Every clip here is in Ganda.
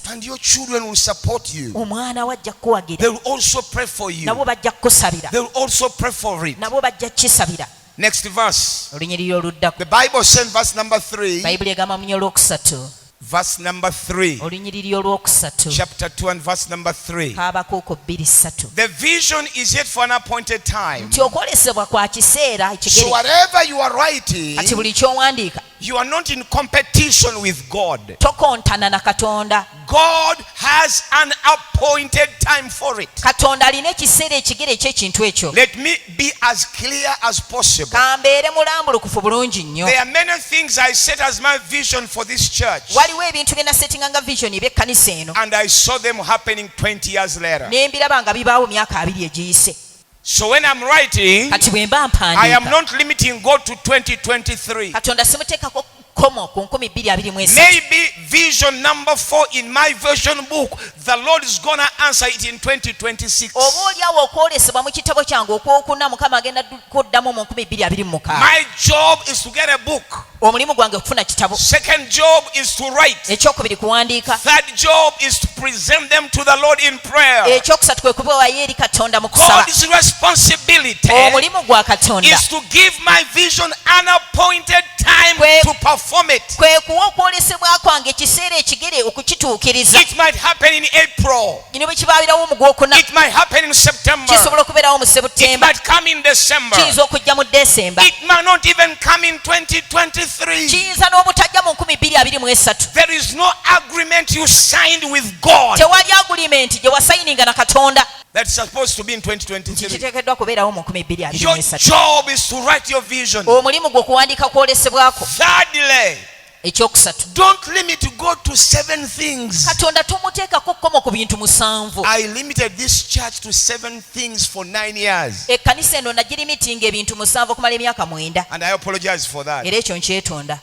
And your children will support you. omwana wajja kuwagira, They will also pray for you. nabo bajja kusabira, They will also pray for it. nabo bajja kisabira. Next verse. Olunyiriri oluddako, The Bible says, verse number 3. bayibuli egamba mu olwokusatu, Verse number 3. olunyiriri olwokusatu, Chapter 2 and verse number 3. kaabakuuko 2:3. The vision is yet for an appointed time. Nti okwolesebwa kwa kiseera So ekigere. whatever you are writing, Kati buli kyowandiika you are not in competition with God. tokontana na Katonda. God has an appointed time for it. Katonda alina ekiseera ekigere eky'ekintu ekyo. Let me be as clear as possible. Kambeere mulambulukufu bulungi nnyo. There are many things I set as my vision for this church, Waliwo ebintu bye nasetinga nga vision eby'ekkanisa eno, and I saw them happening 20 years later. ne mbiraba nga bibaawo myaka 2 egiyise. So when I'm writing, Kati bwe mba I am mpandiika, not limiting God to 2023. Katonda simuteekako kkomo ku 2023. Maybe vision number 4 in my version book, the Lord is going to answer it in 2026. Oba oliawo okwolesebwa mu kitabo kyange okwokuna Mukama agenda kuddamu mu 2026. My job is to get a book. Omulimu gwange okufuna kitabo. Second job is to write. Ekyokubiri kuwandiika. Third job is to present them to the Lord in prayer. Ekyokusatu kwe kubawayo eri Katonda mu kusaba. God's responsibility Omulimu gwa Katonda is to give my vision an appointed time to perform it. kwe kuwa okwolesebwa kwange ekiseera ekigere okukituukiriza. It might happen in April. Gino bwe kibaabirawo mu Gwokuna, It might happen in September. kisobola okubeerawo mu It Septemba, might come in December. kiyinza okujja mu Desemba, It might not even come in 2023. kiyinza n'obutajja mu 2023. There is no agreement you signed with God Tewali agulimenti gye wasayininga na Katonda that's supposed to be in 2023. kiteekeddwa kubeerawo mu Your 2023. job is to write your vision. Omulimu gwe okuwandiika kwolesebwako. Thirdly, Ekyokusatu, don't limit God to 7 things. Katonda tomuteekako kkomo ku bintu 7. I limited this church to 7 things for 9 years. Ekkanisa eno nagirimitinga ebintu 7 okumala emyaka 9, And I apologize for that. era ekyo nkyetonda.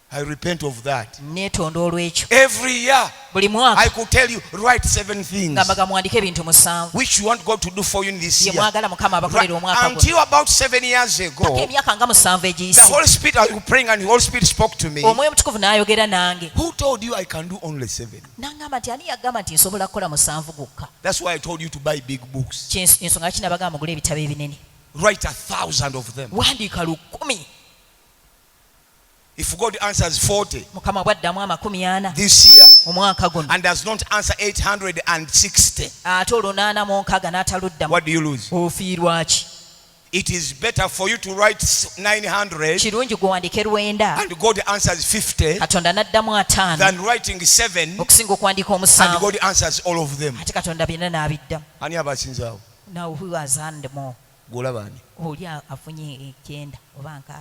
I repent of that. Neetonda olw'ekyo. Every year, Buli mwaka I could tell you, write 7 things nga mbaga muwandike ebintu 7 which you want God to do for you in this bye year. mwagala Mukama abakolera omwaka guno. Until about 7 years Paka ago, emyaka nga 7 the egiyise, Holy Spirit, I was praying and the Holy Spirit spoke to me. Omwoyo Omutukuvu n'ayogera nange. Who told you I can do only 7? N'angamba nti ani yagamba nti nsobola kukola 7 gwokka. That's why I told you to buy big books. Ensonga ki nabagamba mugule ebitabo ebinene. Write 1,000 of them. Wandiika 1,000. If God answers 40 Mukama bwaddamu 40 this year omwaka guno, and does not answer 860, ate olwo 86 n'ataluddamu, what do you lose? ofiirwa ki? It is better for you to write 900 Kirungi gwewandiike 90 and God answers 50 Katonda n'addamu 5 than writing 7 okusinga okuwandiika and 7 God answers all of them. ate Katonda byonna n'abiddamu. Ani abasinzaawo? Now who has earned more? Golabani. Oli afunye 9 oba 6.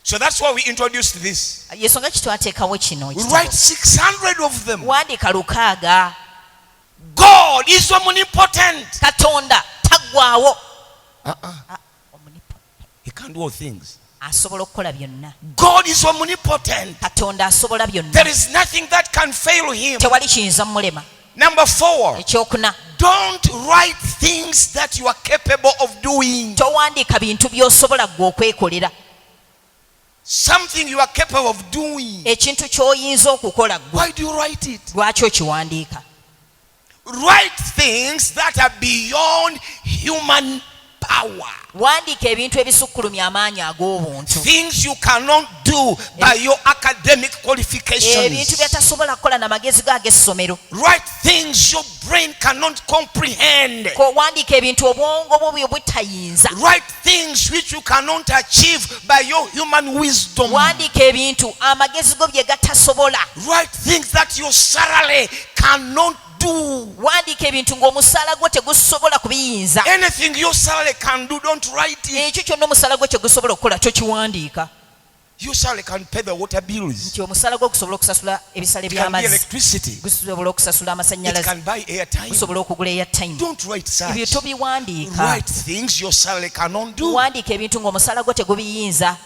So that's why we introduced this. Yensonga ki twateekawo kino We ekitabo. write 600 of them. Wandiika 600. God is omnipotent. Katonda taggwaawo. Omnipotent. He can do all things. Asobola okukola byonna. God is omnipotent. Katonda asobola byonna. There is nothing that can fail him. Tewali kiyinza mulema. Number 4, Ekyokuna, don't write things that you are capable of doing. towandiika bintu by'osobola gwe okwekolera. Something you are capable of doing. Ekintu ky'oyinza okukola gwe, Why do you write it? lwaki okiwandiika? Write things that are beyond human power. Wandiika ebintu ebisukkulumya amaanyi ag'obuntu. Things you cannot do by your academic Ebintu qualifications. by'atasobola kukola na magezi ge ag'essomero. Write things your brain cannot comprehend. Wandiika ebintu obwongo bwo bwe butayinza. Write things which you cannot achieve by your human wisdom. Wandiika ebintu amagezi go bye gatasobola. Write things that your salary cannot do. Wandiika ebintu ng'omusaala gwo tegusobola kubiyinza. Anything your salary can do, don't write it. Ekyo kyonna omusaala gwo kye gusobola okukola tokiwandiika. Your salary can pay the water bills. Nti omusaala gwo gusobola okusasula ebisale It can be by'amazzi, electricity. gusobola okusasula It amasannyalaze, can buy airtime. gusobola okugula airtime. Don't write Ebyo such. tobiwandiika. Write things your salary cannot do. Wandiika ebintu ng'omusaala gwo tegubiyinza.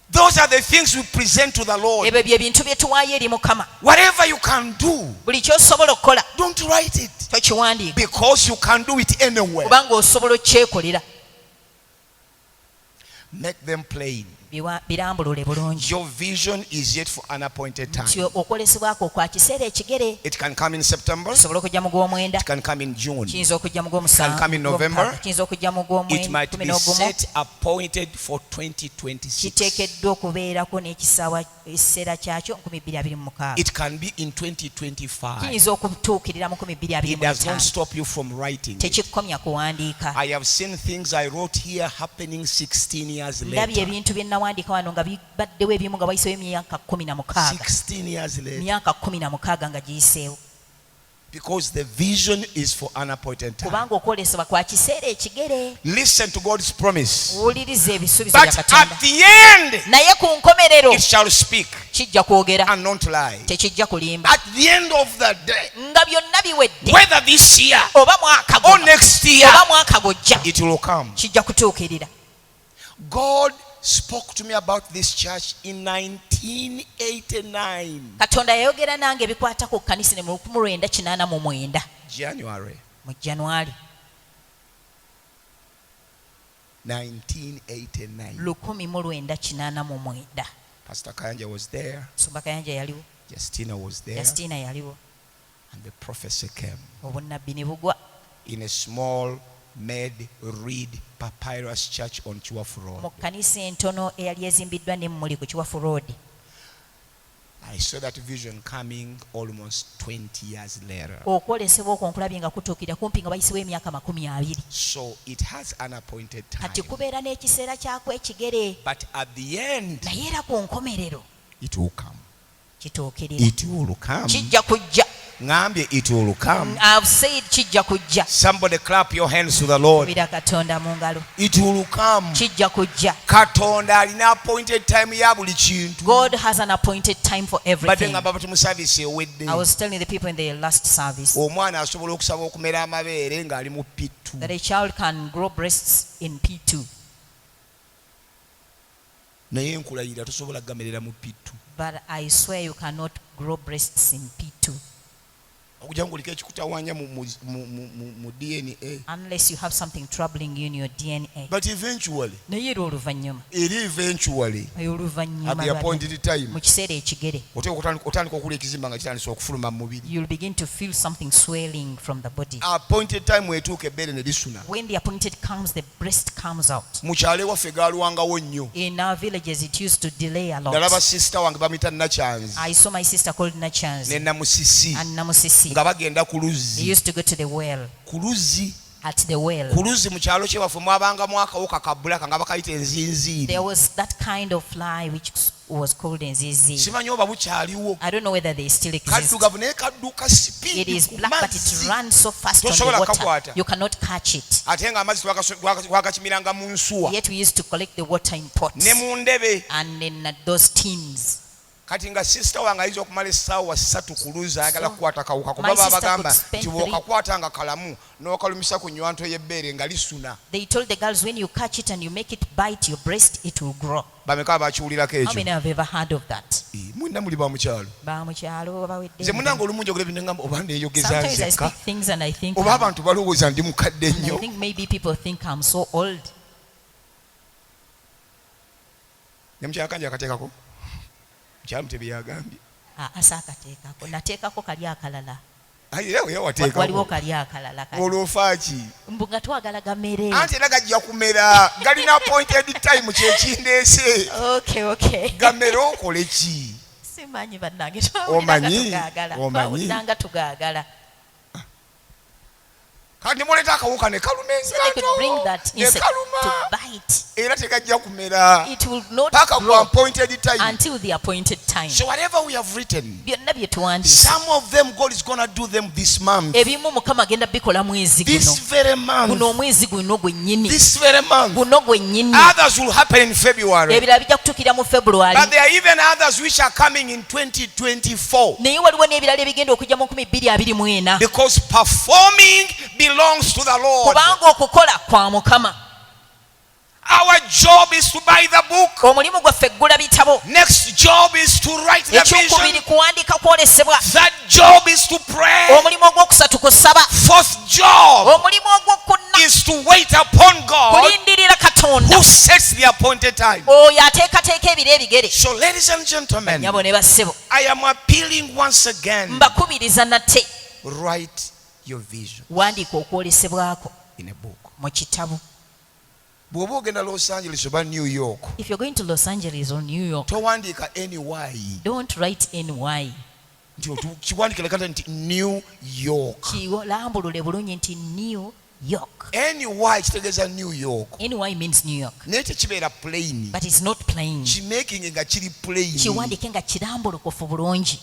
Those are the things we present to the Lord. Ebyo bye bintu bye tuwaayo eri Mukama. Whatever you can do, Buli ky'osobola okukola don't write it. tokiwandiika, Because you can do it anywhere. kubanga osobola okyekolera. Make them plain. birambulule bulungi Your vision is yet for an appointed time. nti okwolesebwako kwa kiseera ekigere It can come in September. kisobola okujja mu gw'omwenda It can come in June. kiyinza okujja mu Can come in November. gw'omusanvu kiyinza okujja mu It might be gw'omwenda set appointed for 2026. kiteekeddwa okubeerako n'ekisaawa ekiseera kyakyo 2026 It can be in 2025. kiyinza okutuukirira mu It does not 2025 stop you from writing it. tekikkomya kuwandiika I have seen things I wrote here happening 16 years ndabye later. ebintu bye nawandiika wano nga bibaddewo ebimu nga wayiseewo emyaka 16 16 years later. myaka 16 nga giyiseewo Because the vision is for an appointed time. kubanga okwolesebwa kwa kiseera ekigere Listen to God's promise. owuliriza ebisuubizo bya But katonda at the end, naye ku nkomerero it shall speak kijja kwogera and not lie. tekijja kulimba At the end of the day, nga byonna biwedde whether this year oba mwaka or guno next year, oba mwaka gujja it will come. kijja kutuukirira God spoke to me about this church in 1989, katonda yayogera nange ebikwata ku kkanisa ne mu 1989 January mu januari 1989. 1989 Pastor Kayanja was there, Sumba Kayanja yaliwo Justina was there, Justina yaliwo and the prophecy came obunnabbi ne bugwa in a small made reed papyrus church on Chiwafu mu Road. kkanisa entono eyali ezimbiddwa n'emmuli ku Kiwafu Road. I saw that vision coming almost 20 years later. okwolesebwa okwo nkulabye nga kutuukira kumpi nga bayisewo emyaka 20 So it has an appointed kati time. kubeera n'ekiseera kyako ekigere But at the end, naye era ku nkomerero it will come. kituukirira It will come. kijja kujja. Ngambye, it will come. I've said kijja kujja. Somebody clap your hands to the Lord. Kubira katonda mu ngalo It will come. kijja kujja. Katonda alina appointed time ya buli kintu. God has an appointed time for Badde everything. ngamba bati mu service ewedde. I was telling the people in the last service Omwana asobola okusaba okumera amabeere ng'ali mu P2. that a child can grow breasts in P2, Naye nkulayira tosobola gamerera mu P2. but I swear you cannot grow breasts in P2 Okujja nguliko ekikutawanya mu DNA. unless you have something troubling you in your DNA. But eventually, Naye era oluvannyuma at the appointed time, mu kiseera ekigere otandika okula ekizimba nga kitandise okufuluma mu mubiri. you'll begin to feel something swelling from the body. Appointed time etuuka ebbeere ne lisuna. When the appointed comes, the breast comes out. Mu kyalo ewaffe gaalwangawo nnyo. In our villages it used to delay a Nalaba lot. sisita wange bamuyita Nakyanzi I saw my sister called Nachans ne Namusisi and Namusisi. nga bagenda ku They luzzi. used to go to the well. Ku luzzi At the well ku luzzi mu kyalo kyewaffe mwabangamu akawuka ka bbulaka nga bakayita enzinziiri. there was that kind of fly which was called enzizi. Simanyi oba bukyaliwo. I don't know whether they still exist. Kaddugavu naye kadduka It sipiidi is ku black but it mazzi. runs so fast on the Tosobola water. kakwata. You cannot catch it. Ate nga amazzi twagakimiranga mu nsuwa Yet we used to collect the water in pots ne mu ndebe. and in those tins. Kati nga sisita wange ayinza okumala essaawa 3 ku luzzi ayagala kukwata kawuka kuba my sister babagamba could spend nti bw'okakwata nga kalamu n'okalumisa ku nnywanto y'ebbeere nga lisuna. They told the girls when you catch it and you make it bite your breast, it will grow. Bameka bakiwulirako How ekyo? many have ever heard of that? Mwenna muli ba mukyalo. Ba mukyalo bawedde. Nze munnange olumu njogera ebintu ngamba oba nneeyogeza Sometimes I nzekka speak things and I think oba abantu balowooza ndi mukadde I nnyo. think maybe people think I'm so old. Ne mukyala kanje akateekako. Mukyala Mutebi yagambye. Asa akateekako. Nateekako kali akalala. Ayi era weya wateekako. Waliwo kali akalala. Olwofa ki? Mbu nga twagala gamere. Anti era gajja kumera. Galina appointed time kyekindeese. Okay. Gamera okole ki? Simanyi bannange. Omanyi? Twawuliranga tugaagala. Kati muleeta akawuka ne kaluma So they could bring that engato. Ne insect kaluma. to bite. Era tegajja kumera. It will not Paka ku grow appointed time. until the appointed time. So whatever we have written, Byonna bye tuwandiise. some of them God is going to do them this month. Ebimu Mukama agenda bikola mwezi This guno. very month. Guno omwezi guno gwennyini. This very month. Guno gwennyini. Others will happen in February. Ebirala bijja kutuukira mu February. But there are even others which are coming in 2024. Naye waliwo n'ebirala ebigenda okujja mu 2024. Because performing belongs to the Lord. Kubanga okukola kwa Mukama. Our job is to buy the book. Omulimu gwaffe ggula bitabo. Next job is to write the Ekyokubiri vision. kuwandiika kwolesebwa. Third job is to pray. Omulimu ogwokusatu kusaba. Fourth job Omulimu ogwokuna is to wait upon God kulindirira Katonda. katonda who sets the appointed time. oyo ateekateeka ebiro ebigere. So ladies and gentlemen, nyabo ne bassebo, I am appealing once again. mbakubiriza nate Write your vision wandiika okwolesebwako in a book. mu kitabu. Bw'oba ogenda Los Angeles oba New York, If you're going to Los Angeles or New York, towandiika NY. don't write NY. Kiwandikire kati nti New York. Kilambulule bulungi nti New York. NY kitegeeza New York. NY means New York, Naye tekibeera plain. but it's not plain. Kimaking nga kiri plain. Kiwandike nga kirambulukufu bulungi.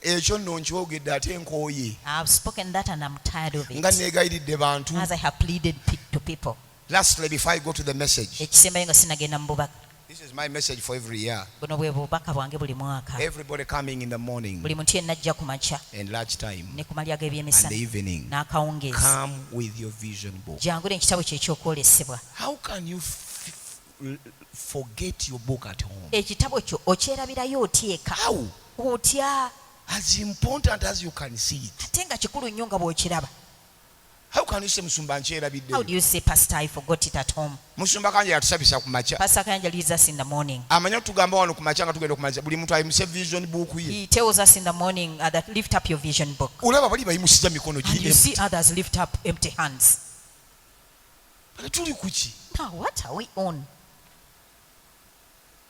Ekyo nno nkyogedde ate nkooye. I've spoken that and I'm tired of Nga it, neegayiridde bantu. as I have pleaded to people. Lastly, before I go to the message, Ekisembayo nga sinagenda mu bubaka. this is my message for every year. Buno bwe bubaka bwange buli mwaka. Everybody coming in the morning Buli muntu yenna ajja ku makya and lunch time ne ku malya and the g'ebyemisana evening. n'akawungeezi. Come with your vision book. Jangu n'ekitabo kye ekyokwolesebwa. How can you forget your book at home? Ekitabo kyo okyerabirayo otyeka. How? Otya As important as you can see it. ate nga kikulu nnyo nga bw'okiraba. How can you say Musumba How do nkyerabidde? you say, Pastor, I forgot it at home? Musumba kanje yatusabisa ku makya. Pastor Kanja leads us in the morning. Amanya tugamba wano ku makya nga tugenda okumaliriza buli muntu ayimuse vision book ye. He tells us in the morning that lift up your vision book. Olaba bali bayimusiza mikono And you giri. see others lift up empty hands. Tuli ku ki? Now, what are we on?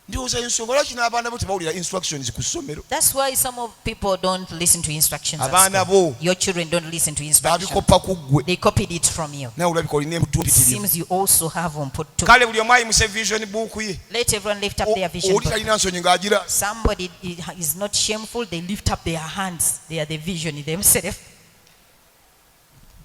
Ndowooza ensonga lwaki n'abaana bo tebawulira instructions ku ssomero. That's why some of people don't listen to instructions at Abaana school. bo Your children don't listen to instructions. babikoppa ku ggwe. They copied it from you. Nawe olabika olina It empitirivu. seems you also have one put to. Kale buli omu ayimuse vision book ye. Let everyone lift up their vision Oli book. talina nsonyi ng'agira. Somebody is not shameful. They lift up their hands. They are the vision themselves.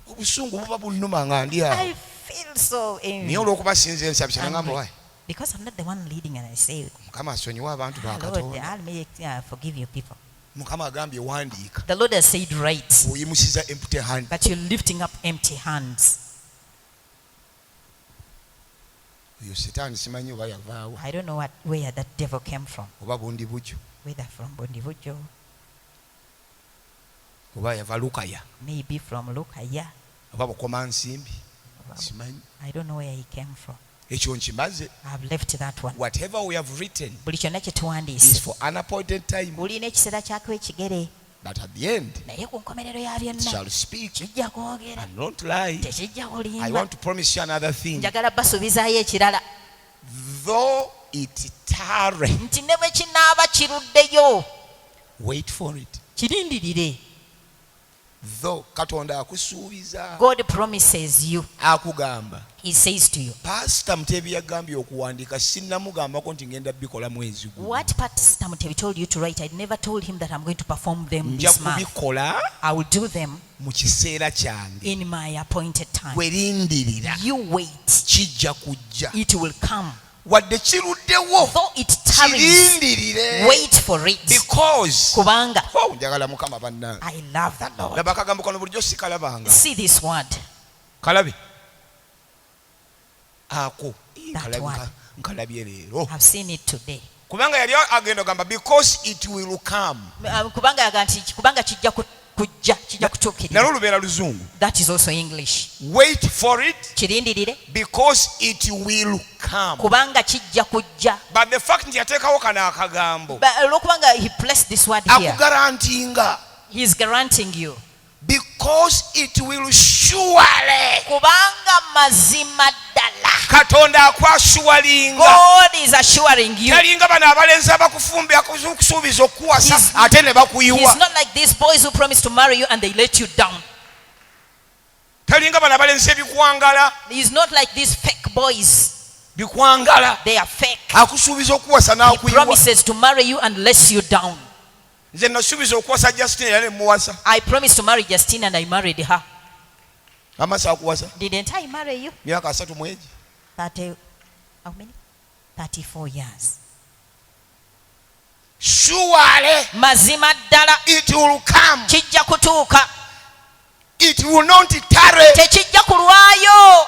Obusungu buba bunnuma nga ndi awo. I feel so Naye angry. olw'okuba sinze ensabisa nagamba wayi. Because I'm not the one leading, and I say, Mukama asonyiwe abantu ba Lord, Katonda. I'll make, forgive you people. Mukama agambye wandiika. The Lord has said right, Oyimusiza empty hand. but you're lifting up empty hands. Oyo setaani simanyi oba yavaawo. I don't know where that devil came from. Oba bundi bujjo. Whether from Bondivujo, Oba yava Lukaya. maybe from Lukaya. Oba bukoma nsimbi. Simanyi. I don't know where he came from. Ekyo nkimaze. I've left that one. Whatever we have written Buli kyonna kye is tuwandiise for unappointed time. bulina ekiseera kyako ekigere, But at the end, naye ku nkomerero ya it byonna shall speak kijja kwogera, and not lie. tekijja I kulimba. want to promise you another thing. Njagala basuubizaayo ekirala Though it tarry, nti ne bwe kinaaba kiruddeyo, wait for it. kirindirire. Though Katonda akusuubiza, God promises you. akugamba. He says to you, Pastor Mutebi yagambye okuwandiika sinnamugambako nti ngenda bikola mwezi guno. what Pastor Mutebi told you to write, I never told him that I'm going to perform them Nja this month. kubikola I will do them mu kiseera kyange. in my appointed time. Werindirira You wait, kijja kujja. it will come. Wadde kiruddewo Though it tarries, kirindirire. wait for it. Because Kubanga njagala Mukama bannange. I love the Lord. Laba akagambo kano bulijjo sikalabanga. See this word. Kalabe. Ako. That Kalabika one. nkalabye leero. I've seen it today. Kubanga yali agenda gamba because it will come. Kubanga yaga nti kubanga kijja kijja kutuukirira. Nalwo lubeera luzungu. That is also English. Wait for it Kirindirire because it will come. kubanga kijja kujja. But the fact nti yateekawo kano akagambo Olwokubanga he placed this word here, akugarantinga he is guaranteeing you. because it will surely. Kubanga mazima ddala. Katonda akwasuwalinga. God is assuring you. Talinga bano abalenzi abakufumbi akusuubiza okuwasa He's- ate ne bakuyiwa. He's not like these boys who promise to marry you and they let you down. Talinga bano abalenzi ebikwangala. He's not like these fake boys. Bikwangala. They are fake. Akusuubiza okuwasa He n'akuyiwa. promises to marry you and lets you down. Nze nasuubiza okuwasa Justin era ne muwasa. I promised to marry Justine and I married her. Amasa akuwasa. Didn't I marry you? Myaka 3 mu egi. 30, how many? 34 years. Surely Mazima ddala it will come. kijja kutuuka. It will not tarry. Tekijja kulwayo.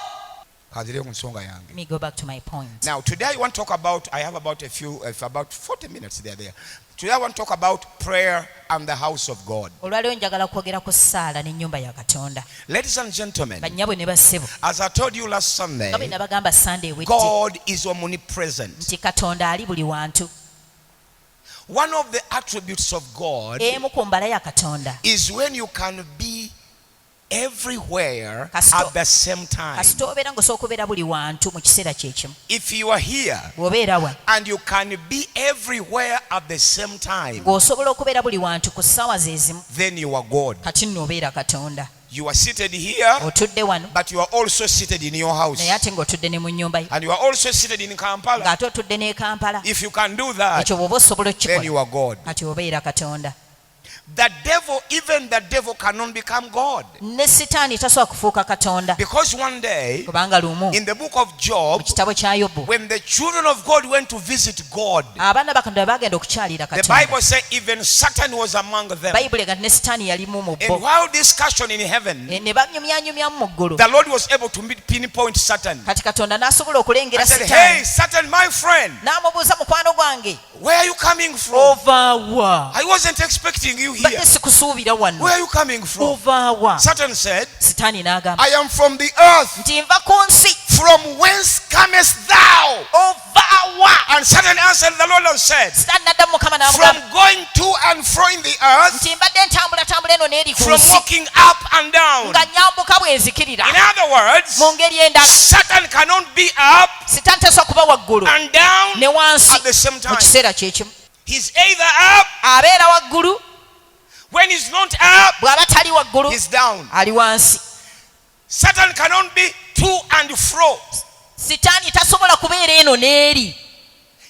Let me go back to my point. Now today I want to talk about, I have about about 40 minutes there. Today I want to talk about prayer and the house of God. Olwaliro njagala kwogera ku ssaala n'ennyumba ya Katonda. Ladies and gentlemen, Bannyabwe ne bassebo, as I told you last Sunday, nga bwe nabagamba Sunday ewedde God is omnipresent. nti Katonda ali buli wantu. One of the attributes of God Emu ku mbala ya Katonda is when you can be everywhere Kasito- at the same time. kasita obeera ng'osobola okubeera buli wantu mu kiseera kyekimu. If you are here Bw'obeera wa and you can be everywhere at the same time, ng'osobola okubeera buli wantu ku ssaawa ze zimu, then you are God. kati nno obeera Katonda. You are seated here, Otudde wano but you are also seated in your house. naye ate ng'otudde ne mu nnyumba ye, And you are also seated in Kampala. ng'ate otudde n'e Kampala. If you can do that, Ekyo bw'oba osobola then you okukikola, are God. kati obeera Katonda. The devil, even the devil cannot become God. Ne Sitaani tasobola kufuuka Katonda, Because one day, kubanga lumu in the book of mu Job, kitabo kya Yobu, when the children of God went to visit God, abaana ba Katonda bagenda okukyalira the Katonda. Bible says even Satan was among them. Bayibuli ega ne Sitaani yalimu mu And bo. while discussion in heaven, Ne banyumyanyumyamu mu ggulu. the Lord was able to pinpoint Satan. Kati Katonda n'asobola okulengera I said, hey, Sitaani. Satan, my friend, N'amubuuza, mukwano gwange, where are you coming from? ova wa? I wasn't expecting you Badde here. sikusuubira wano. Where are you coming from? Ova wa? Satan said, Sitaani n'agamba I am from the earth. nti nva ku nsi. From whence comest thou? Ova wa? And Satan answered the Lord and said, Sitaani n'addamu Mukama from n'amugamba going to and fro in the earth, nti mbadde ntambula eno n'eri ku from nsi, walking up and down. nga nyambuka bwe nzikirira. In other words, Mu ngeri endala, Satan cannot be up Sitaani tasobola kuba waggulu and down ne wansi at the same mu time. kiseera kye kimu. He's either up, Abeera waggulu, when he's not up, bw'aba tali waggulu he's down. ali wansi. Satan cannot be to and fro. Sitaani tasobola kubeera eno n'eri.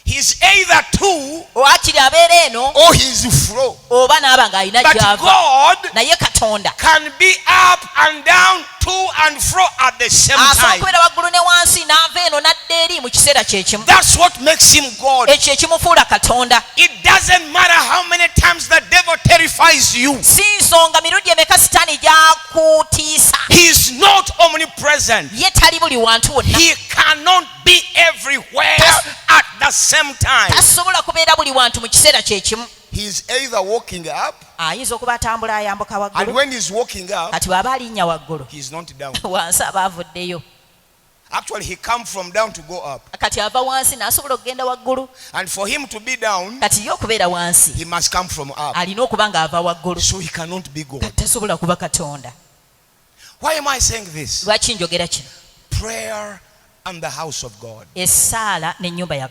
He's either to Waakiri abeera eno or he's fro. oba n'aba ng'alina But gy'ava. God Naye Katonda can be up and down, to and fro at the same asobola time. kubeera waggulu ne wansi, n'ava eno n'adda eri mu kiseera kye kimu. That's what makes him God. Ekyo ekimufuula Katonda. It doesn't matter how many times the devil terrifies you. Si nsonga mirundi emeka Sitaani gy'akutiisa. He is not omnipresent. Ye tali buli wantu wonna. He cannot be everywhere at the same time. Tasobola kubeera buli wantu mu kiseera kye kimu. He is either walking up, Ayinza okuba atambula ayambuka and waggulu, when he's walking up, kati bw'aba alinnya waggulu, he's not down. wansi aba avuddeyo. Actually, he come from down to go up. Kati ava wansi n'asobola okugenda waggulu. And for him to be down, Kati ye okubeera wansi he must come from up. alina okuba ng'ava waggulu. So he cannot be God. Kati tasobola kuba Katonda. Why am I saying this? Lwaki njogera kino? Prayer and the house of God. Essaala n'ennyumba ya